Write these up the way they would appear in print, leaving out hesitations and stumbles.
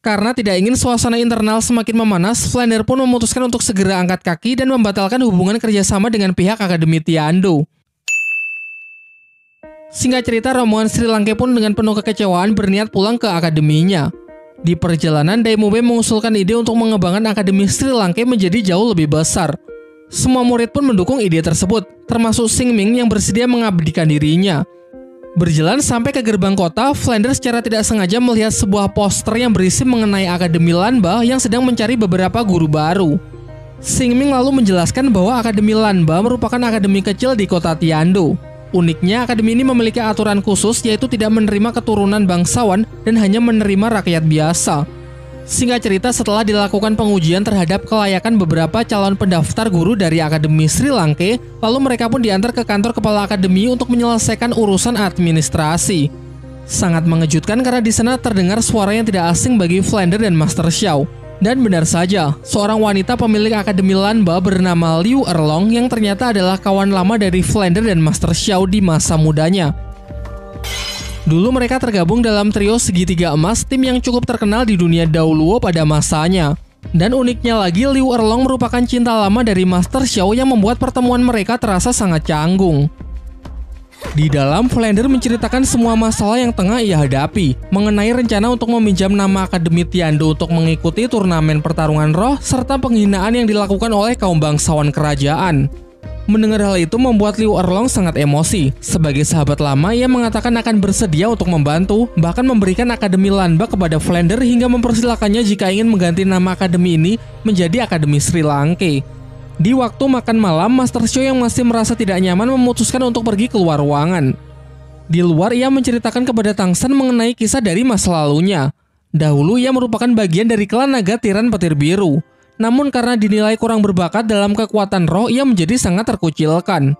Karena tidak ingin suasana internal semakin memanas, Flander pun memutuskan untuk segera angkat kaki dan membatalkan hubungan kerjasama dengan pihak Akademi Tiando. Singkat cerita, rombongan Sri Lanka pun dengan penuh kekecewaan berniat pulang ke akademinya. Di perjalanan, Daimube mengusulkan ide untuk mengembangkan Akademi Sri Lanka menjadi jauh lebih besar. Semua murid pun mendukung ide tersebut, termasuk Singming yang bersedia mengabdikan dirinya. Berjalan sampai ke gerbang kota, Flander secara tidak sengaja melihat sebuah poster yang berisi mengenai Akademi Lanba yang sedang mencari beberapa guru baru. Singming lalu menjelaskan bahwa Akademi Lanba merupakan akademi kecil di kota Tiando. Uniknya, akademi ini memiliki aturan khusus, yaitu tidak menerima keturunan bangsawan dan hanya menerima rakyat biasa. Singkat cerita, setelah dilakukan pengujian terhadap kelayakan beberapa calon pendaftar guru dari Akademi Sri Lanka, lalu mereka pun diantar ke kantor kepala akademi untuk menyelesaikan urusan administrasi. Sangat mengejutkan karena di sana terdengar suara yang tidak asing bagi Flander dan Master Xiao. Dan benar saja, seorang wanita pemilik Akademi Lanba bernama Liu Erlong yang ternyata adalah kawan lama dari Flander dan Master Xiao di masa mudanya. Dulu mereka tergabung dalam trio segitiga emas, tim yang cukup terkenal di dunia Daoluo pada masanya. Dan uniknya lagi, Liu Erlong merupakan cinta lama dari Master Xiao yang membuat pertemuan mereka terasa sangat canggung. Di dalam, Flander menceritakan semua masalah yang tengah ia hadapi, mengenai rencana untuk meminjam nama Akademi Tiando untuk mengikuti turnamen pertarungan roh, serta penghinaan yang dilakukan oleh kaum bangsawan kerajaan. Mendengar hal itu membuat Liu Erlong sangat emosi. Sebagai sahabat lama, ia mengatakan akan bersedia untuk membantu, bahkan memberikan Akademi Lanba kepada Flander hingga mempersilakannya jika ingin mengganti nama akademi ini menjadi Akademi Sri Lanka. Di waktu makan malam, Master Xiao yang masih merasa tidak nyaman memutuskan untuk pergi keluar ruangan. Di luar, ia menceritakan kepada Tang San mengenai kisah dari masa lalunya. Dahulu ia merupakan bagian dari klan naga tiran petir biru. Namun karena dinilai kurang berbakat dalam kekuatan roh, ia menjadi sangat terkucilkan.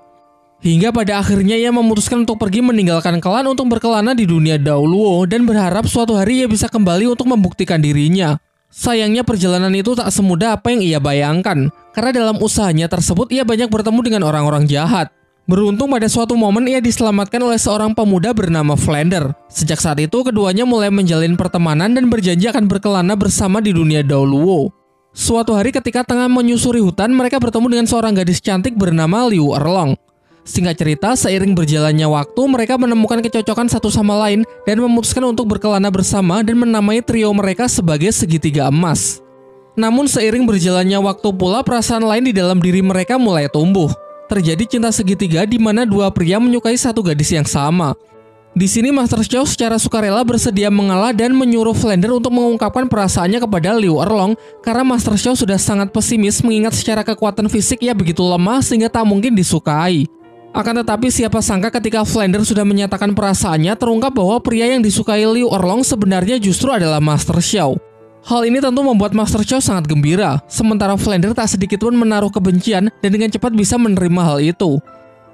Hingga pada akhirnya ia memutuskan untuk pergi meninggalkan klan untuk berkelana di dunia Daoluo dan berharap suatu hari ia bisa kembali untuk membuktikan dirinya. Sayangnya perjalanan itu tak semudah apa yang ia bayangkan, karena dalam usahanya tersebut ia banyak bertemu dengan orang-orang jahat. Beruntung pada suatu momen ia diselamatkan oleh seorang pemuda bernama Flander. Sejak saat itu keduanya mulai menjalin pertemanan dan berjanji akan berkelana bersama di dunia Daoluo. Suatu hari ketika tengah menyusuri hutan, mereka bertemu dengan seorang gadis cantik bernama Liu Erlong. Singkat cerita, seiring berjalannya waktu, mereka menemukan kecocokan satu sama lain dan memutuskan untuk berkelana bersama dan menamai trio mereka sebagai segitiga emas. Namun seiring berjalannya waktu pula, perasaan lain di dalam diri mereka mulai tumbuh. Terjadi cinta segitiga di mana dua pria menyukai satu gadis yang sama. Di sini Master Xiao secara sukarela bersedia mengalah dan menyuruh Flander untuk mengungkapkan perasaannya kepada Liu Erlong karena Master Xiao sudah sangat pesimis mengingat secara kekuatan fisik ia begitu lemah sehingga tak mungkin disukai. Akan tetapi siapa sangka ketika Flander sudah menyatakan perasaannya, terungkap bahwa pria yang disukai Liu Erlong sebenarnya justru adalah Master Xiao. Hal ini tentu membuat Master Xiao sangat gembira, sementara Flander tak sedikit pun menaruh kebencian dan dengan cepat bisa menerima hal itu.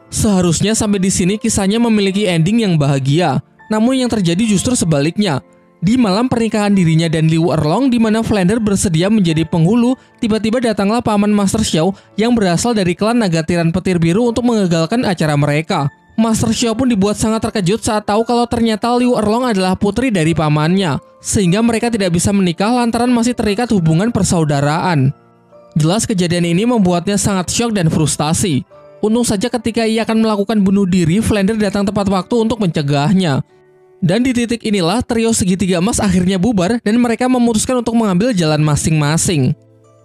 Seharusnya sampai di sini kisahnya memiliki ending yang bahagia, namun yang terjadi justru sebaliknya. Di malam pernikahan dirinya dan Liu Erlong di mana Flander bersedia menjadi penghulu, tiba-tiba datanglah paman Master Xiao yang berasal dari klan naga tiran petir biru untuk mengagalkan acara mereka. Master Xiao pun dibuat sangat terkejut saat tahu kalau ternyata Liu Erlong adalah putri dari pamannya, sehingga mereka tidak bisa menikah lantaran masih terikat hubungan persaudaraan. Jelas kejadian ini membuatnya sangat syok dan frustasi. Untung saja ketika ia akan melakukan bunuh diri, Flander datang tepat waktu untuk mencegahnya. Dan di titik inilah trio segitiga emas akhirnya bubar dan mereka memutuskan untuk mengambil jalan masing-masing.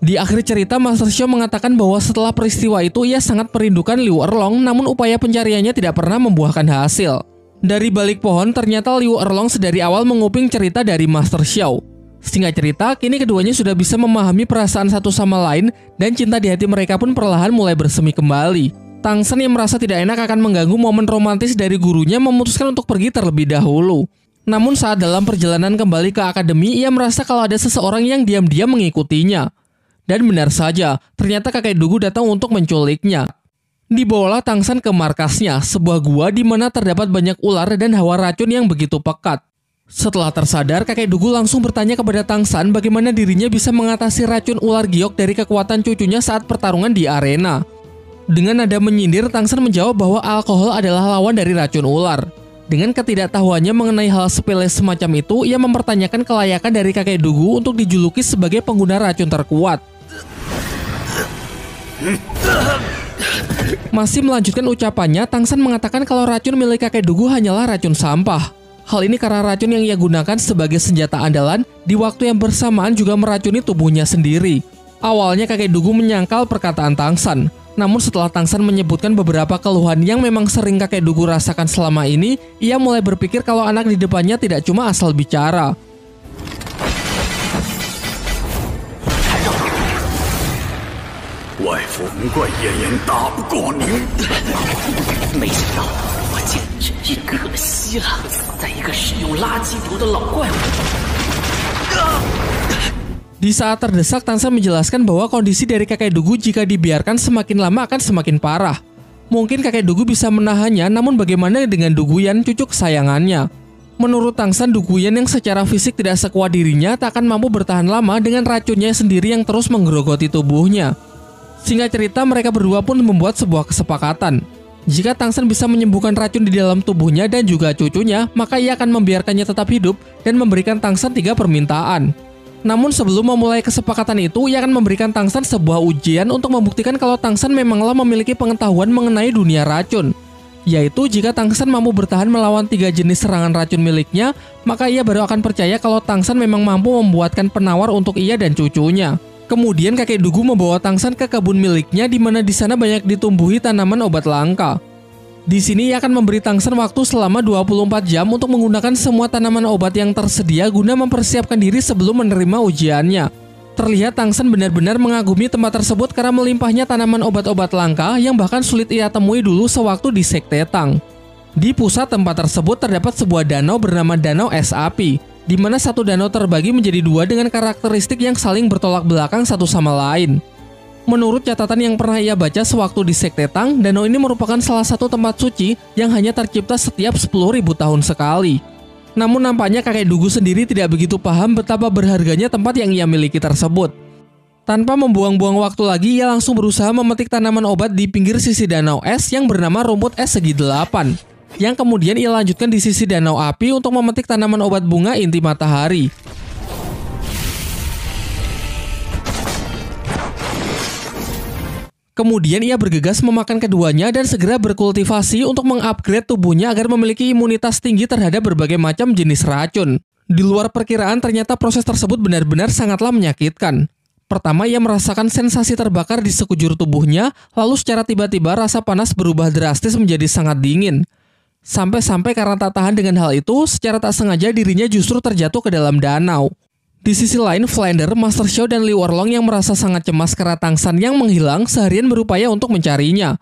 Di akhir cerita, Master Xiao mengatakan bahwa setelah peristiwa itu ia sangat merindukan Liu Erlong, namun upaya pencariannya tidak pernah membuahkan hasil. Dari balik pohon, ternyata Liu Erlong sedari awal menguping cerita dari Master Xiao. Singkat cerita, kini keduanya sudah bisa memahami perasaan satu sama lain dan cinta di hati mereka pun perlahan mulai bersemi kembali. Tang San yang merasa tidak enak akan mengganggu momen romantis dari gurunya memutuskan untuk pergi terlebih dahulu. Namun saat dalam perjalanan kembali ke akademi, ia merasa kalau ada seseorang yang diam-diam mengikutinya. Dan benar saja, ternyata kakek Dugu datang untuk menculiknya. Dibawalah Tang San ke markasnya, sebuah gua di mana terdapat banyak ular dan hawa racun yang begitu pekat. Setelah tersadar, kakek Dugu langsung bertanya kepada Tang San bagaimana dirinya bisa mengatasi racun ular giok dari kekuatan cucunya saat pertarungan di arena. Dengan nada menyindir, Tang San menjawab bahwa alkohol adalah lawan dari racun ular. Dengan ketidaktahuannya mengenai hal sepele semacam itu, ia mempertanyakan kelayakan dari kakek Dugu untuk dijuluki sebagai pengguna racun terkuat. Masih melanjutkan ucapannya, Tang San mengatakan kalau racun milik kakek Dugu hanyalah racun sampah. Hal ini karena racun yang ia gunakan sebagai senjata andalan di waktu yang bersamaan juga meracuni tubuhnya sendiri. Awalnya kakek Dugu menyangkal perkataan Tang San. Namun setelah Tang San menyebutkan beberapa keluhan yang memang sering kakek Dugu rasakan selama ini, ia mulai berpikir kalau anak di depannya tidak cuma asal bicara. Di saat terdesak, Tang San menjelaskan bahwa kondisi dari kakek Dugu jika dibiarkan semakin lama akan semakin parah. Mungkin kakek Dugu bisa menahannya, namun bagaimana dengan Duguyan, cucu kesayangannya? Menurut Tang San, Duguyan yang secara fisik tidak sekuat dirinya tak akan mampu bertahan lama dengan racunnya sendiri yang terus menggerogoti tubuhnya. Singkat cerita, mereka berdua pun membuat sebuah kesepakatan. Jika Tang San bisa menyembuhkan racun di dalam tubuhnya dan juga cucunya, maka ia akan membiarkannya tetap hidup dan memberikan Tang San 3 permintaan. Namun sebelum memulai kesepakatan itu, ia akan memberikan Tang San sebuah ujian untuk membuktikan kalau Tang San memanglah memiliki pengetahuan mengenai dunia racun. Yaitu jika Tang San mampu bertahan melawan 3 jenis serangan racun miliknya, maka ia baru akan percaya kalau Tang San memang mampu membuatkan penawar untuk ia dan cucunya. Kemudian kakek Dugu membawa Tang San ke kebun miliknya di mana di sana banyak ditumbuhi tanaman obat langka. Di sini ia akan memberi Tang San waktu selama 24 jam untuk menggunakan semua tanaman obat yang tersedia guna mempersiapkan diri sebelum menerima ujiannya. Terlihat Tang San benar-benar mengagumi tempat tersebut karena melimpahnya tanaman obat-obat langka yang bahkan sulit ia temui dulu sewaktu di Sekte Tang. Di pusat tempat tersebut terdapat sebuah danau bernama Danau Es Api, di mana satu danau terbagi menjadi 2 dengan karakteristik yang saling bertolak belakang satu sama lain. Menurut catatan yang pernah ia baca sewaktu di Sekte Tang, danau ini merupakan salah satu tempat suci yang hanya tercipta setiap 10.000 tahun sekali. Namun nampaknya kakek Dugu sendiri tidak begitu paham betapa berharganya tempat yang ia miliki tersebut. Tanpa membuang-buang waktu lagi, ia langsung berusaha memetik tanaman obat di pinggir sisi danau es yang bernama rumput es segi 8. Yang kemudian ia lanjutkan di sisi danau api untuk memetik tanaman obat bunga inti matahari. Kemudian ia bergegas memakan keduanya dan segera berkultivasi untuk mengupgrade tubuhnya agar memiliki imunitas tinggi terhadap berbagai macam jenis racun. Di luar perkiraan, ternyata proses tersebut benar-benar sangatlah menyakitkan. Pertama, ia merasakan sensasi terbakar di sekujur tubuhnya, lalu secara tiba-tiba rasa panas berubah drastis menjadi sangat dingin. Sampai-sampai karena tak tahan dengan hal itu, secara tak sengaja dirinya justru terjatuh ke dalam danau. Di sisi lain, Flander, Master Xiao, dan Liu Erlong yang merasa sangat cemas karena Tang San yang menghilang seharian berupaya untuk mencarinya.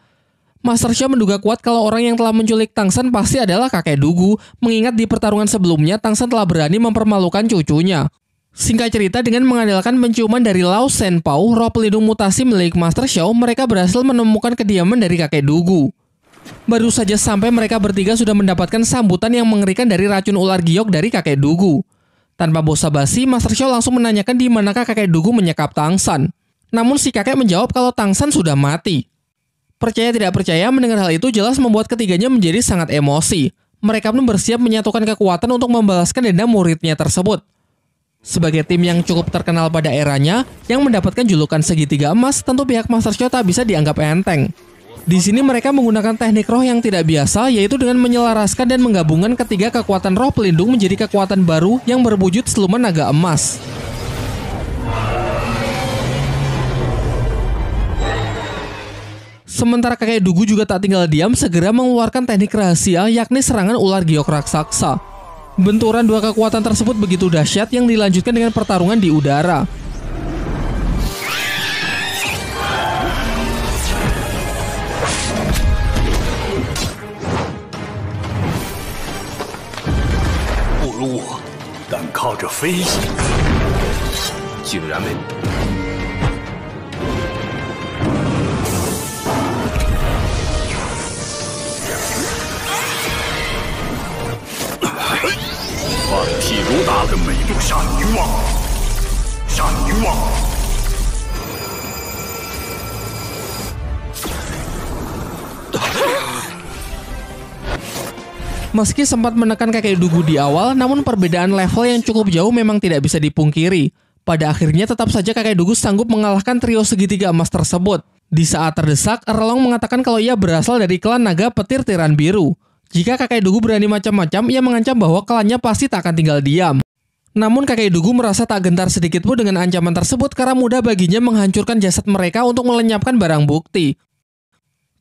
Master Xiao menduga kuat kalau orang yang telah menculik Tang San pasti adalah kakek Dugu, mengingat di pertarungan sebelumnya Tang San telah berani mempermalukan cucunya. Singkat cerita, dengan mengandalkan penciuman dari Lao Shen Pao, roh pelindung mutasi milik Master Xiao, mereka berhasil menemukan kediaman dari kakek Dugu. Baru saja sampai, mereka bertiga sudah mendapatkan sambutan yang mengerikan dari racun ular giok dari kakek Dugu. Tanpa basa-basi, Master Xiao langsung menanyakan di manakah kakek Dugu menyekap Tang San. Namun si kakek menjawab kalau Tang San sudah mati. Percaya tidak percaya, mendengar hal itu jelas membuat ketiganya menjadi sangat emosi. Mereka pun bersiap menyatukan kekuatan untuk membalaskan dendam muridnya tersebut. Sebagai tim yang cukup terkenal pada eranya, yang mendapatkan julukan segitiga emas, tentu pihak Master Xiao tak bisa dianggap enteng. Di sini mereka menggunakan teknik roh yang tidak biasa, yaitu dengan menyelaraskan dan menggabungkan ketiga kekuatan roh pelindung menjadi kekuatan baru yang berwujud siluman naga emas. Sementara kakek Dugu juga tak tinggal diam, segera mengeluarkan teknik rahasia, yakni serangan ular giok raksasa. Benturan 2 kekuatan tersebut begitu dahsyat yang dilanjutkan dengan pertarungan di udara. Meski sempat menekan kakek Dugu di awal, namun perbedaan level yang cukup jauh memang tidak bisa dipungkiri. Pada akhirnya tetap saja kakek Dugu sanggup mengalahkan trio segitiga emas tersebut. Di saat terdesak, Erlong mengatakan kalau ia berasal dari klan naga petir tiran biru. Jika kakek Dugu berani macam-macam, ia mengancam bahwa klannya pasti tak akan tinggal diam. Namun kakek Dugu merasa tak gentar sedikit pun dengan ancaman tersebut karena mudah baginya menghancurkan jasad mereka untuk melenyapkan barang bukti.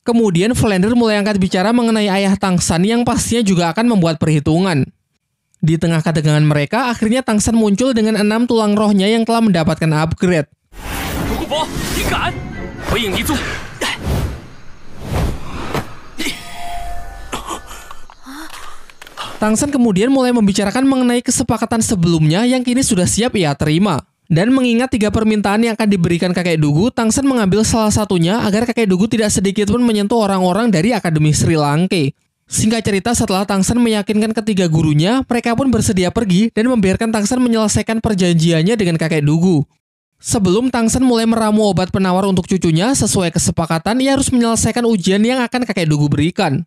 Kemudian Flander mulai angkat bicara mengenai ayah Tangsan yang pastinya juga akan membuat perhitungan. Di tengah ketegangan mereka, akhirnya Tangsan muncul dengan 6 tulang rohnya yang telah mendapatkan upgrade. Tangsan kemudian mulai membicarakan mengenai kesepakatan sebelumnya yang kini sudah siap ia terima. Dan mengingat 3 permintaan yang akan diberikan kakek Dugu, Tangsan mengambil salah satunya agar kakek Dugu tidak sedikit pun menyentuh orang-orang dari Akademi Sri Lanka. Singkat cerita, setelah Tangsan meyakinkan ketiga gurunya, mereka pun bersedia pergi dan membiarkan Tangsan menyelesaikan perjanjiannya dengan kakek Dugu. Sebelum Tangsan mulai meramu obat penawar untuk cucunya, sesuai kesepakatan, ia harus menyelesaikan ujian yang akan kakek Dugu berikan.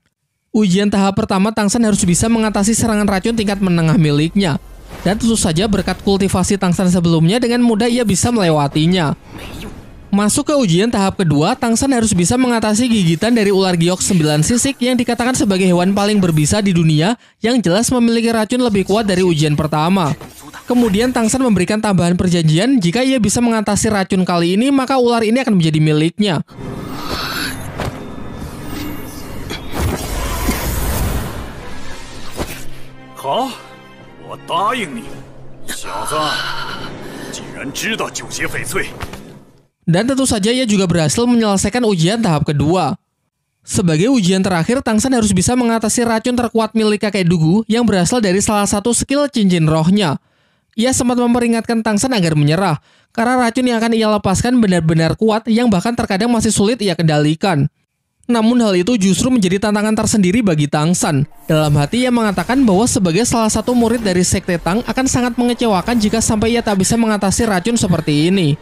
Ujian tahap pertama, Tangsan harus bisa mengatasi serangan racun tingkat menengah miliknya. Dan tentu saja berkat kultivasi Tangsan sebelumnya dengan mudah ia bisa melewatinya. Masuk ke ujian tahap kedua, Tangsan harus bisa mengatasi gigitan dari ular giok 9 sisik yang dikatakan sebagai hewan paling berbisa di dunia yang jelas memiliki racun lebih kuat dari ujian pertama. Kemudian Tangsan memberikan tambahan perjanjian jika ia bisa mengatasi racun kali ini maka ular ini akan menjadi miliknya. Dan tentu saja ia juga berhasil menyelesaikan ujian tahap kedua. Sebagai ujian terakhir, Tangsan harus bisa mengatasi racun terkuat milik kakek Dugu yang berasal dari salah satu skill cincin rohnya. Ia sempat memperingatkan Tangsan agar menyerah, karena racun yang akan ia lepaskan benar-benar kuat yang bahkan terkadang masih sulit ia kendalikan. Namun hal itu justru menjadi tantangan tersendiri bagi Tangsan. Dalam hati ia mengatakan bahwa sebagai salah satu murid dari Sekte Tang akan sangat mengecewakan jika sampai ia tak bisa mengatasi racun seperti ini.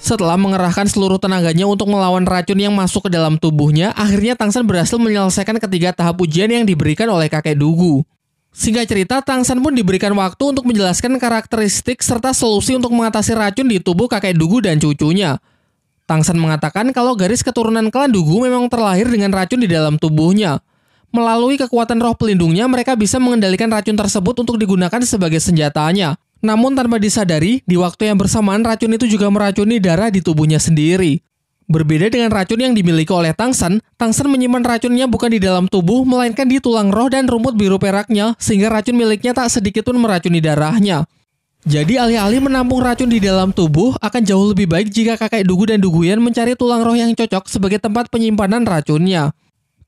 Setelah mengerahkan seluruh tenaganya untuk melawan racun yang masuk ke dalam tubuhnya, akhirnya Tangsan berhasil menyelesaikan ketiga tahap ujian yang diberikan oleh kakek Dugu. Singkat cerita, Tangsan pun diberikan waktu untuk menjelaskan karakteristik serta solusi untuk mengatasi racun di tubuh kakek Dugu dan cucunya. Tangsan mengatakan kalau garis keturunan klan Dugu memang terlahir dengan racun di dalam tubuhnya. Melalui kekuatan roh pelindungnya, mereka bisa mengendalikan racun tersebut untuk digunakan sebagai senjatanya. Namun tanpa disadari, di waktu yang bersamaan racun itu juga meracuni darah di tubuhnya sendiri. Berbeda dengan racun yang dimiliki oleh Tangsan, Tangsan menyimpan racunnya bukan di dalam tubuh, melainkan di tulang roh dan rumput biru peraknya, sehingga racun miliknya tak sedikit pun meracuni darahnya. Jadi alih-alih menampung racun di dalam tubuh, akan jauh lebih baik jika kakek Dugu dan Duguyan mencari tulang roh yang cocok sebagai tempat penyimpanan racunnya.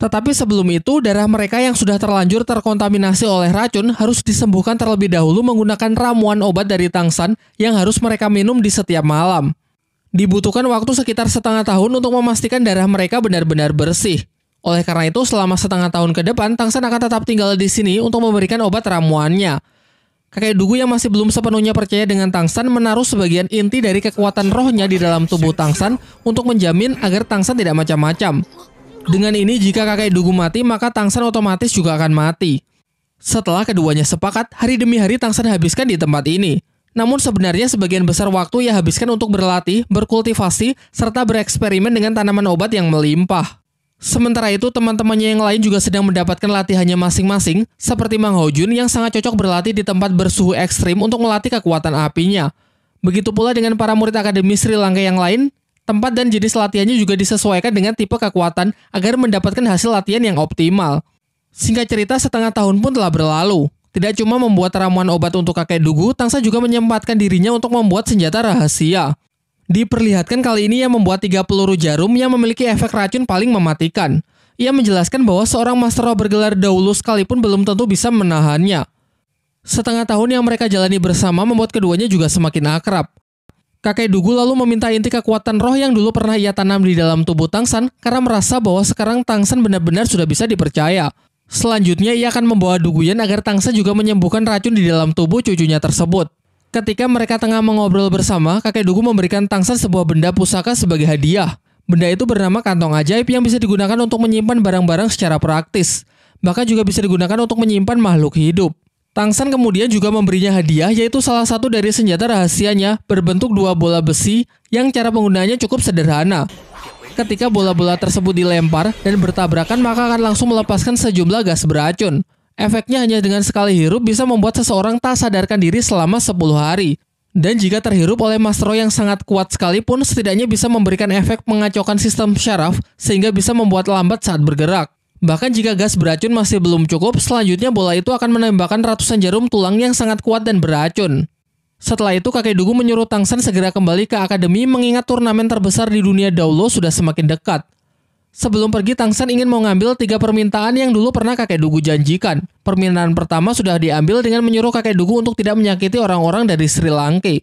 Tetapi sebelum itu, darah mereka yang sudah terlanjur terkontaminasi oleh racun harus disembuhkan terlebih dahulu menggunakan ramuan obat dari Tangsan yang harus mereka minum di setiap malam. Dibutuhkan waktu sekitar setengah tahun untuk memastikan darah mereka benar-benar bersih. Oleh karena itu, selama setengah tahun ke depan, Tangsan akan tetap tinggal di sini untuk memberikan obat ramuannya. Kakek Dugu yang masih belum sepenuhnya percaya dengan Tangsan menaruh sebagian inti dari kekuatan rohnya di dalam tubuh Tangsan untuk menjamin agar Tangsan tidak macam-macam. Dengan ini, jika kakek Dugu mati, maka Tangsan otomatis juga akan mati. Setelah keduanya sepakat, hari demi hari Tangsan habiskan di tempat ini. Namun sebenarnya sebagian besar waktu ia habiskan untuk berlatih, berkultivasi, serta bereksperimen dengan tanaman obat yang melimpah. Sementara itu, teman-temannya yang lain juga sedang mendapatkan latihannya masing-masing, seperti Mang Hojun yang sangat cocok berlatih di tempat bersuhu ekstrim untuk melatih kekuatan apinya. Begitu pula dengan para murid Akademi Sri Lanka yang lain, tempat dan jenis latihannya juga disesuaikan dengan tipe kekuatan agar mendapatkan hasil latihan yang optimal. Singkat cerita, setengah tahun pun telah berlalu. Tidak cuma membuat ramuan obat untuk kakek Dugu, Tangsan juga menyempatkan dirinya untuk membuat senjata rahasia. Diperlihatkan kali ini ia membuat 3 peluru jarum yang memiliki efek racun paling mematikan. Ia menjelaskan bahwa seorang master roh bergelar Daulu sekalipun belum tentu bisa menahannya. Setengah tahun yang mereka jalani bersama membuat keduanya juga semakin akrab. Kakek Dugu lalu meminta inti kekuatan roh yang dulu pernah ia tanam di dalam tubuh Tangsan karena merasa bahwa sekarang Tangsan benar-benar sudah bisa dipercaya. Selanjutnya ia akan membawa Duguyan agar Tangsan juga menyembuhkan racun di dalam tubuh cucunya tersebut. Ketika mereka tengah mengobrol bersama, kakek Dugu memberikan Tangsan sebuah benda pusaka sebagai hadiah. Benda itu bernama kantong ajaib yang bisa digunakan untuk menyimpan barang-barang secara praktis. Bahkan juga bisa digunakan untuk menyimpan makhluk hidup. Tangsan kemudian juga memberinya hadiah, yaitu salah satu dari senjata rahasianya berbentuk 2 bola besi yang cara penggunaannya cukup sederhana. Ketika bola-bola tersebut dilempar dan bertabrakan, maka akan langsung melepaskan sejumlah gas beracun. Efeknya hanya dengan sekali hirup bisa membuat seseorang tak sadarkan diri selama 10 hari. Dan jika terhirup oleh Master Roh yang sangat kuat sekalipun, setidaknya bisa memberikan efek mengacaukan sistem syaraf sehingga bisa membuat lambat saat bergerak. Bahkan jika gas beracun masih belum cukup, selanjutnya bola itu akan menembakkan ratusan jarum tulang yang sangat kuat dan beracun. Setelah itu, kakek Dugu menyuruh Tangsan segera kembali ke akademi mengingat turnamen terbesar di dunia Daulo sudah semakin dekat. Sebelum pergi, Tangsan ingin mengambil 3 permintaan yang dulu pernah kakek Dugu janjikan. Permintaan pertama sudah diambil dengan menyuruh kakek Dugu untuk tidak menyakiti orang-orang dari Sri Lanka.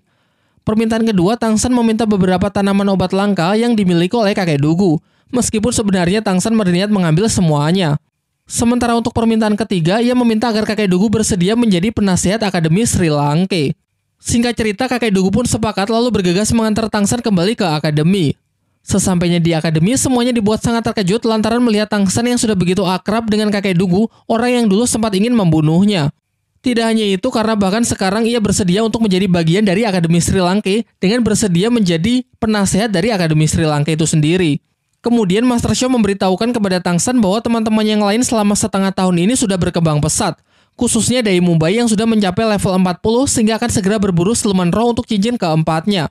Permintaan kedua, Tangsan meminta beberapa tanaman obat langka yang dimiliki oleh kakek Dugu. Meskipun sebenarnya Tangsan berniat mengambil semuanya. Sementara untuk permintaan ketiga, ia meminta agar kakek Dugu bersedia menjadi penasihat Akademi Sri Lanka. Singkat cerita, kakek Dugu pun sepakat lalu bergegas mengantar Tangsan kembali ke akademi. Sesampainya di akademi, semuanya dibuat sangat terkejut lantaran melihat Tangsan yang sudah begitu akrab dengan kakek Dugu, orang yang dulu sempat ingin membunuhnya. Tidak hanya itu, karena bahkan sekarang ia bersedia untuk menjadi bagian dari Akademi Sri Lanka dengan bersedia menjadi penasehat dari Akademi Sri Lanka itu sendiri. Kemudian Master Xiao memberitahukan kepada Tangsan bahwa teman-teman yang lain selama setengah tahun ini sudah berkembang pesat, khususnya Dai Mubai yang sudah mencapai level 40 sehingga akan segera berburu siluman roh untuk cincin keempatnya.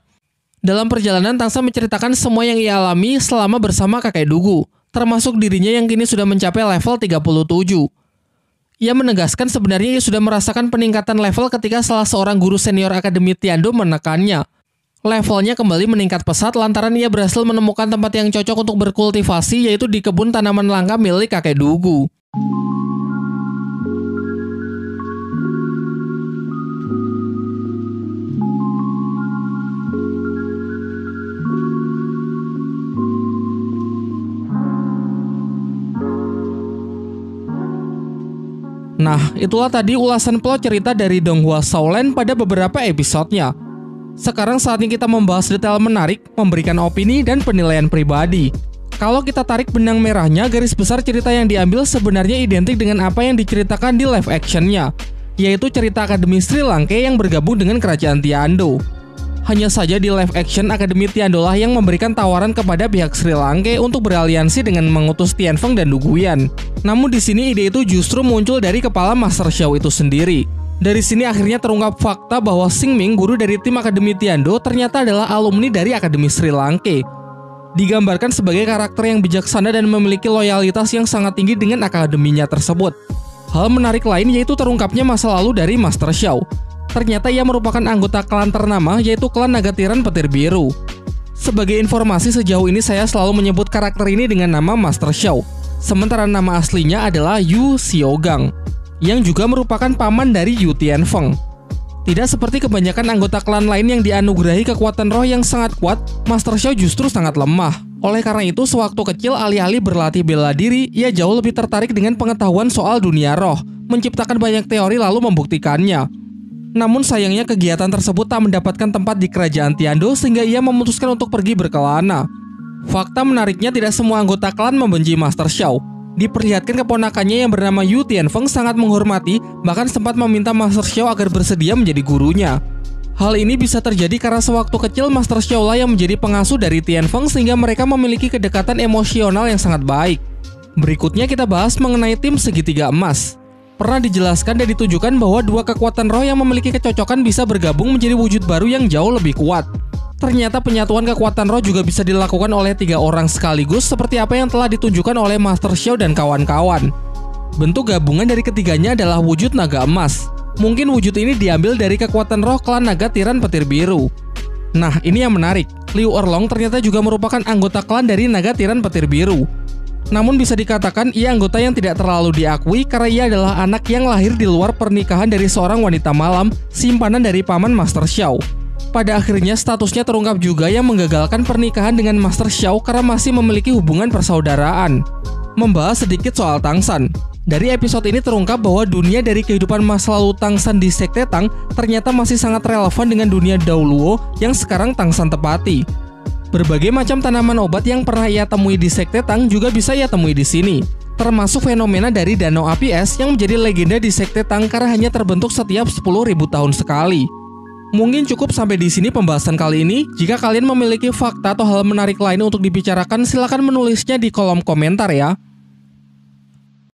Dalam perjalanan, Tangsan menceritakan semua yang ia alami selama bersama kakek Dugu, termasuk dirinya yang kini sudah mencapai level 37. Ia menegaskan sebenarnya ia sudah merasakan peningkatan level ketika salah seorang guru senior Akademi Tiando menekannya. Levelnya kembali meningkat pesat lantaran ia berhasil menemukan tempat yang cocok untuk berkultivasi, yaitu di kebun tanaman langka milik kakek Dugu. Nah, itulah tadi ulasan plot cerita dari Donghua Shaolin pada beberapa episodenya. Sekarang saatnya kita membahas detail menarik, memberikan opini dan penilaian pribadi. Kalau kita tarik benang merahnya, garis besar cerita yang diambil sebenarnya identik dengan apa yang diceritakan di live actionnya, yaitu cerita Akademi Sri Lanka yang bergabung dengan Kerajaan Tiando. Hanya saja di live action, Akademi Tiando lah yang memberikan tawaran kepada pihak Sri Lanka untuk beraliansi dengan mengutus Tianfeng dan Duguyan. Namun di sini ide itu justru muncul dari kepala Master Xiao itu sendiri. Dari sini akhirnya terungkap fakta bahwa Xing Ming, guru dari tim Akademi Tiando, ternyata adalah alumni dari Akademi Sri Lanka. Digambarkan sebagai karakter yang bijaksana dan memiliki loyalitas yang sangat tinggi dengan akademinya tersebut. Hal menarik lain yaitu terungkapnya masa lalu dari Master Xiao. Ternyata ia merupakan anggota klan ternama, yaitu klan Naga Tiran Petir Biru. Sebagai informasi, sejauh ini saya selalu menyebut karakter ini dengan nama Master Xiao. Sementara nama aslinya adalah Yu Xiaogang, yang juga merupakan paman dari Yu Tianfeng. Tidak seperti kebanyakan anggota klan lain yang dianugerahi kekuatan roh yang sangat kuat, Master Xiao justru sangat lemah. Oleh karena itu, sewaktu kecil alih-alih berlatih bela diri, ia jauh lebih tertarik dengan pengetahuan soal dunia roh, menciptakan banyak teori lalu membuktikannya. Namun sayangnya kegiatan tersebut tak mendapatkan tempat di Kerajaan Tiando sehingga ia memutuskan untuk pergi berkelana. Fakta menariknya, tidak semua anggota klan membenci Master Xiao. Diperlihatkan keponakannya yang bernama Yu Tianfeng sangat menghormati, bahkan sempat meminta Master Xiao agar bersedia menjadi gurunya. Hal ini bisa terjadi karena sewaktu kecil Master Xiao lah yang menjadi pengasuh dari Tianfeng sehingga mereka memiliki kedekatan emosional yang sangat baik. Berikutnya kita bahas mengenai tim segitiga emas. Pernah dijelaskan dan ditunjukkan bahwa 2 kekuatan roh yang memiliki kecocokan bisa bergabung menjadi wujud baru yang jauh lebih kuat. Ternyata penyatuan kekuatan roh juga bisa dilakukan oleh 3 orang sekaligus seperti apa yang telah ditunjukkan oleh Master Xiao dan kawan-kawan. Bentuk gabungan dari ketiganya adalah wujud naga emas. Mungkin wujud ini diambil dari kekuatan roh klan Naga Tiran Petir Biru. Nah, ini yang menarik. Liu Erlong ternyata juga merupakan anggota klan dari Naga Tiran Petir Biru. Namun bisa dikatakan ia anggota yang tidak terlalu diakui karena ia adalah anak yang lahir di luar pernikahan dari seorang wanita malam, simpanan dari paman Master Xiao. Pada akhirnya statusnya terungkap juga yang menggagalkan pernikahan dengan Master Xiao karena masih memiliki hubungan persaudaraan. Membahas sedikit soal Tangsan. Dari episode ini terungkap bahwa dunia dari kehidupan masa lalu Tangsan di Sekte Tang ternyata masih sangat relevan dengan dunia Daoluo yang sekarang Tangsan tepati. Berbagai macam tanaman obat yang pernah ia temui di Sekte Tang juga bisa ia temui di sini. termasuk fenomena dari danau api es yang menjadi legenda di sekte Tang karena hanya terbentuk setiap 10.000 tahun sekali. Mungkin cukup sampai di sini pembahasan kali ini. Jika kalian memiliki fakta atau hal menarik lain untuk dibicarakan, silakan menulisnya di kolom komentar ya.